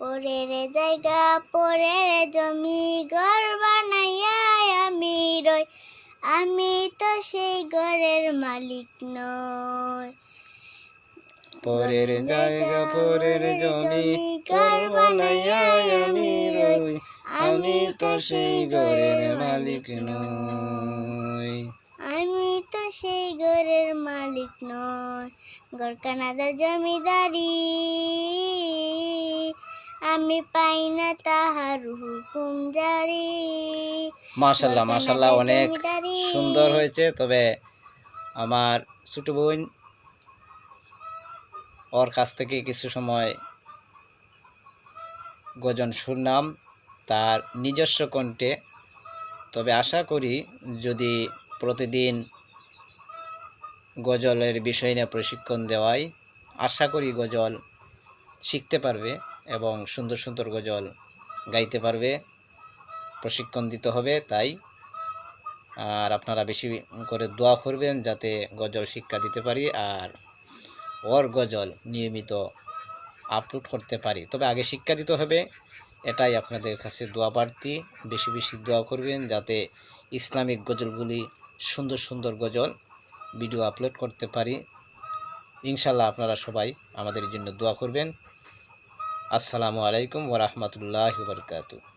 পরের জায়গা পরের জমি ঘর বানাইয়া আমি রই, আমি তো সেই ঘরের মালিক নই। পরের জায়গা পরের জমি ঘর বানাইয়া আমি রই, আমি তো সেই ঘরের মালিক নই। আমি তো সেই ঘরের মালিক নই। ঘরখানাদার জমিদারি, আমি পাই না তাহার হুকুম জারি। মাশাআল্লাহ মাশাআল্লাহ, অনেক সুন্দর হয়েছে। তবে আমার ছোট বোন, ওর কাছ থেকে কিছু সময় গজল শুনলাম তার নিজস্ব কণ্ঠে। তবে আশা করি যদি প্রতিদিন গজলের বিষয় নিয়ে প্রশিক্ষণ দেওয়ায়, আশা করি গজল শিখতে পারবে এবং সুন্দর সুন্দর গজল গাইতে পারবে। প্রশিক্ষণ দিতে হবে তাই। আর আপনারা বেশি করে দোয়া করবেন যাতে গজল শিক্ষা দিতে পারি আর ওর গজল নিয়মিত আপলোড করতে পারি। তবে আগে শিক্ষা দিতে হবে, এটাই আপনাদের কাছে দোয়া প্রার্থী। বেশি বেশি দোয়া করবেন যাতে ইসলামিক গজলগুলি সুন্দর সুন্দর গজল ভিডিও আপলোড করতে পারি। ইনশাল্লাহ আপনারা সবাই আমাদের জন্য দোয়া করবেন। আসসালামু আলাইকুম ওয়া রাহমাতুল্লাহি ওয়া বারাকাতুহু।